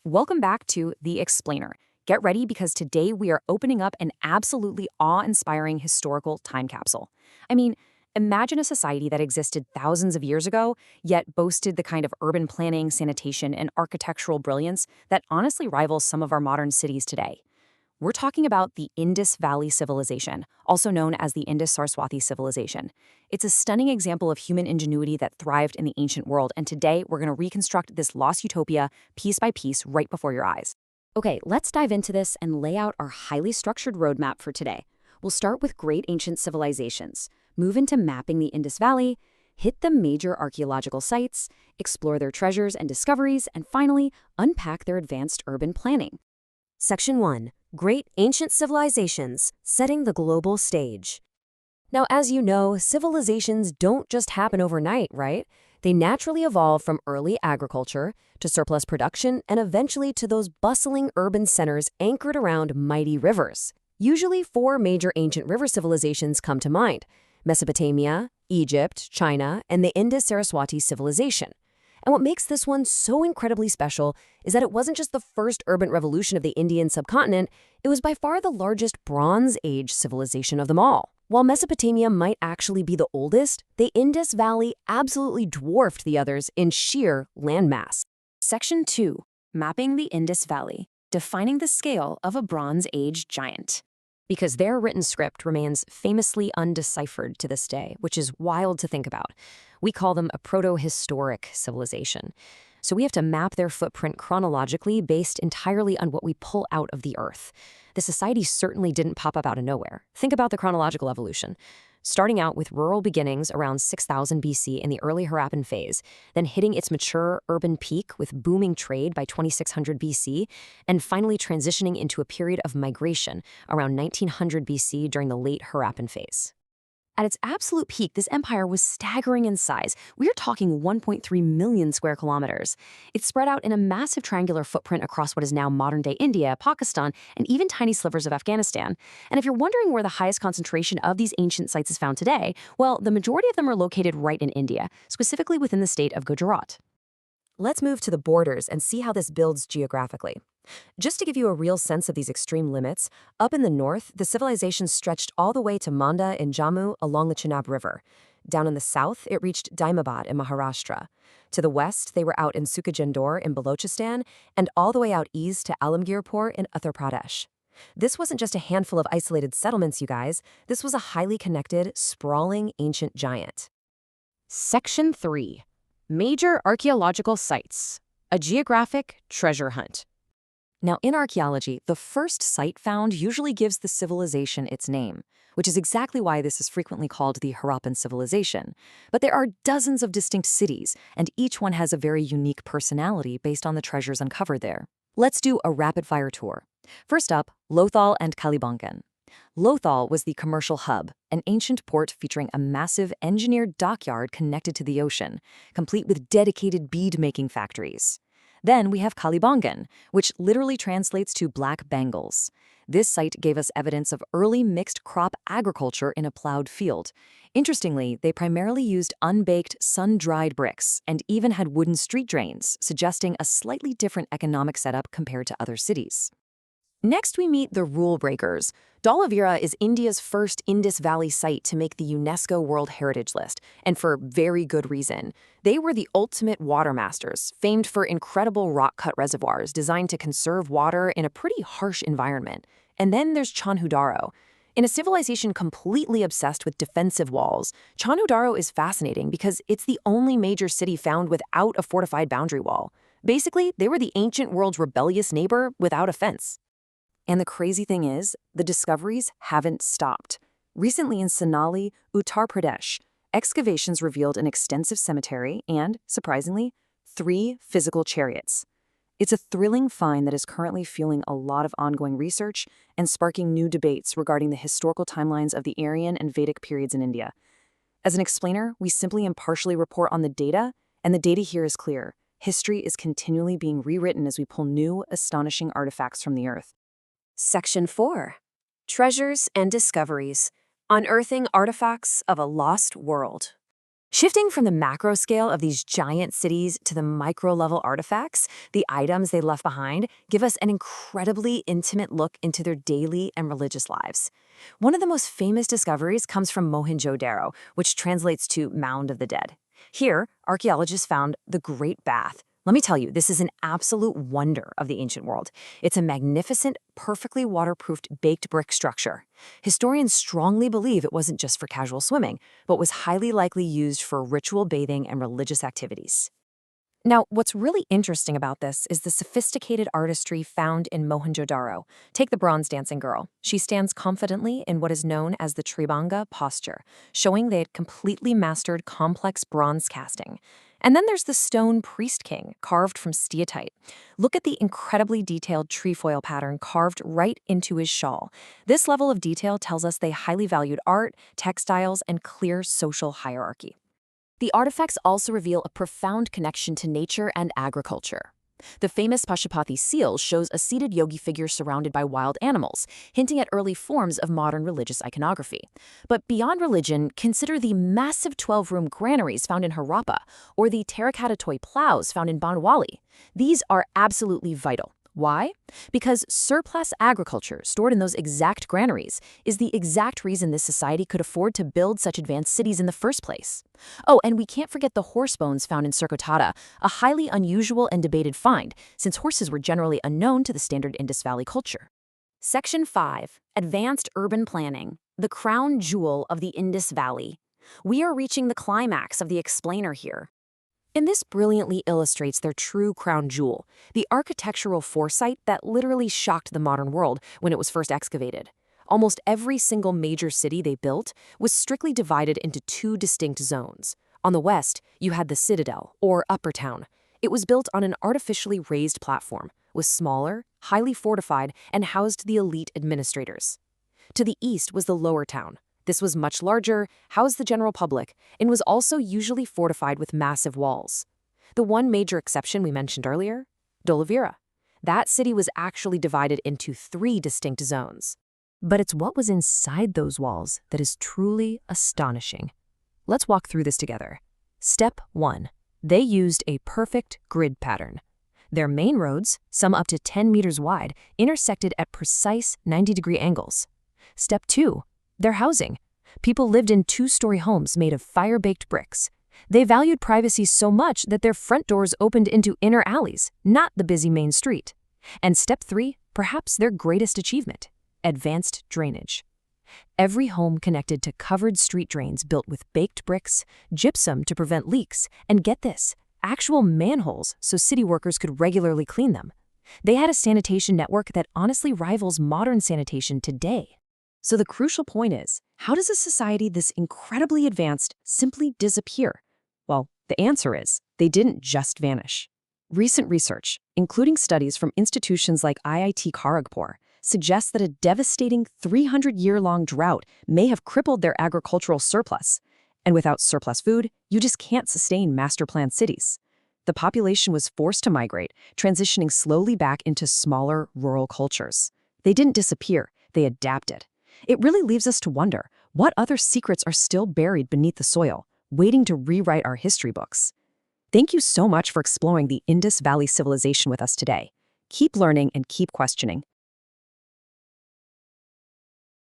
Welcome back to The Explainer. Get ready because today we are opening up an absolutely awe-inspiring historical time capsule. I mean, imagine a society that existed thousands of years ago, yet boasted the kind of urban planning, sanitation, and architectural brilliance that honestly rivals some of our modern cities today. We're talking about the Indus Valley Civilization, also known as the Indus-Saraswati Civilization. It's a stunning example of human ingenuity that thrived in the ancient world, and today we're going to reconstruct this lost utopia piece by piece right before your eyes. Okay, let's dive into this and lay out our highly structured roadmap for today. We'll start with great ancient civilizations, move into mapping the Indus Valley, hit the major archaeological sites, explore their treasures and discoveries, and finally, unpack their advanced urban planning. Section 1. Great Ancient Civilizations, Setting the Global Stage. Now, as you know, civilizations don't just happen overnight, right? They naturally evolve from early agriculture to surplus production and eventually to those bustling urban centers anchored around mighty rivers. Usually, four major ancient river civilizations come to mind: Mesopotamia, Egypt, China, and the Indus-Saraswati Civilization. And what makes this one so incredibly special is that it wasn't just the first urban revolution of the Indian subcontinent, it was by far the largest Bronze Age civilization of them all. While Mesopotamia might actually be the oldest, the Indus Valley absolutely dwarfed the others in sheer landmass. Section 2. Mapping the Indus Valley, defining the scale of a Bronze Age giant. Because their written script remains famously undeciphered to this day, which is wild to think about. We call them a proto-historic civilization. So we have to map their footprint chronologically based entirely on what we pull out of the earth. The society certainly didn't pop up out of nowhere. Think about the chronological evolution. Starting out with rural beginnings around 6000 BC in the early Harappan phase, then hitting its mature urban peak with booming trade by 2600 BC, and finally transitioning into a period of migration around 1900 BC during the late Harappan phase. At its absolute peak, this empire was staggering in size. We're talking 1.3 million square kilometers. It spread out in a massive triangular footprint across what is now modern-day India, Pakistan, and even tiny slivers of Afghanistan. And if you're wondering where the highest concentration of these ancient sites is found today, well, the majority of them are located right in India, specifically within the state of Gujarat. Let's move to the borders and see how this builds geographically. Just to give you a real sense of these extreme limits, up in the north, the civilization stretched all the way to Manda in Jammu along the Chenab River. Down in the south, it reached Daimabad in Maharashtra. To the west, they were out in Sukajendor in Balochistan, and all the way out east to Alamgirpur in Uttar Pradesh. This wasn't just a handful of isolated settlements, you guys. This was a highly connected, sprawling ancient giant. Section 3. Major archaeological sites. A geographic treasure hunt. Now, in archaeology, the first site found usually gives the civilization its name, which is exactly why this is frequently called the Harappan Civilization. But there are dozens of distinct cities, and each one has a very unique personality based on the treasures uncovered there. Let's do a rapid-fire tour. First up, Lothal and Kalibangan. Lothal was the commercial hub, an ancient port featuring a massive engineered dockyard connected to the ocean, complete with dedicated bead-making factories. Then we have Kalibangan, which literally translates to black bangles. This site gave us evidence of early mixed crop agriculture in a plowed field. Interestingly, they primarily used unbaked, sun-dried bricks and even had wooden street drains, suggesting a slightly different economic setup compared to other cities. Next, we meet the rule breakers. Dholavira is India's first Indus Valley site to make the UNESCO World Heritage List, and for very good reason. They were the ultimate water masters, famed for incredible rock-cut reservoirs designed to conserve water in a pretty harsh environment. And then there's Mohenjo-daro. In a civilization completely obsessed with defensive walls, Mohenjo-daro is fascinating because it's the only major city found without a fortified boundary wall. Basically, they were the ancient world's rebellious neighbor without a fence. And the crazy thing is, the discoveries haven't stopped. Recently in Sonali, Uttar Pradesh, excavations revealed an extensive cemetery and, surprisingly, 3 physical chariots. It's a thrilling find that is currently fueling a lot of ongoing research and sparking new debates regarding the historical timelines of the Aryan and Vedic periods in India. As an explainer, we simply impartially report on the data, and the data here is clear. History is continually being rewritten as we pull new, astonishing artifacts from the earth. Section 4. Treasures and Discoveries, Unearthing Artifacts of a Lost World. Shifting from the macro scale of these giant cities to the micro-level artifacts, the items they left behind give us an incredibly intimate look into their daily and religious lives. One of the most famous discoveries comes from Mohenjo-daro, which translates to Mound of the Dead. Here, archaeologists found the Great Bath. Let me tell you, this is an absolute wonder of the ancient world. It's a magnificent, perfectly waterproofed baked brick structure. Historians strongly believe it wasn't just for casual swimming, but was highly likely used for ritual bathing and religious activities. Now, what's really interesting about this is the sophisticated artistry found in Mohenjo-daro. Take the bronze dancing girl. She stands confidently in what is known as the Tribanga posture, showing they had completely mastered complex bronze casting. And then there's the stone priest king, carved from steatite. Look at the incredibly detailed trefoil pattern carved right into his shawl. This level of detail tells us they highly valued art, textiles, and clear social hierarchy. The artifacts also reveal a profound connection to nature and agriculture. The famous Pashupati seal shows a seated yogi figure surrounded by wild animals, hinting at early forms of modern religious iconography. But beyond religion, consider the massive 12-room granaries found in Harappa or the terracotta toy plows found in Banwali. These are absolutely vital. Why? Because surplus agriculture stored in those exact granaries is the exact reason this society could afford to build such advanced cities in the first place. Oh, and we can't forget the horse bones found in Surkotada, a highly unusual and debated find, since horses were generally unknown to the standard Indus Valley culture. Section 5. Advanced Urban Planning, the crown jewel of the Indus Valley. We are reaching the climax of the explainer here. And this brilliantly illustrates their true crown jewel, the architectural foresight that literally shocked the modern world when it was first excavated. Almost every single major city they built was strictly divided into two distinct zones. On the west, you had the citadel, or upper town. It was built on an artificially raised platform, was smaller, highly fortified, and housed the elite administrators. To the east was the lower town. This was much larger, housed the general public, and was also usually fortified with massive walls. The one major exception we mentioned earlier? Dholavira. That city was actually divided into 3 distinct zones. But it's what was inside those walls that is truly astonishing. Let's walk through this together. Step 1. They used a perfect grid pattern. Their main roads, some up to 10 meters wide, intersected at precise 90-degree angles. Step 2. Their housing. People lived in 2-story homes made of fire-baked bricks. They valued privacy so much that their front doors opened into inner alleys, not the busy main street. And step 3, perhaps their greatest achievement, advanced drainage. Every home connected to covered street drains built with baked bricks, gypsum to prevent leaks, and get this, actual manholes so city workers could regularly clean them. They had a sanitation network that honestly rivals modern sanitation today. So the crucial point is, how does a society this incredibly advanced simply disappear? Well, the answer is, they didn't just vanish. Recent research, including studies from institutions like IIT Kharagpur, suggests that a devastating 300-year-long drought may have crippled their agricultural surplus. And without surplus food, you just can't sustain master-planned cities. The population was forced to migrate, transitioning slowly back into smaller, rural cultures. They didn't disappear, they adapted. It really leaves us to wonder, what other secrets are still buried beneath the soil, waiting to rewrite our history books? Thank you so much for exploring the Indus Valley Civilization with us today. Keep learning and keep questioning.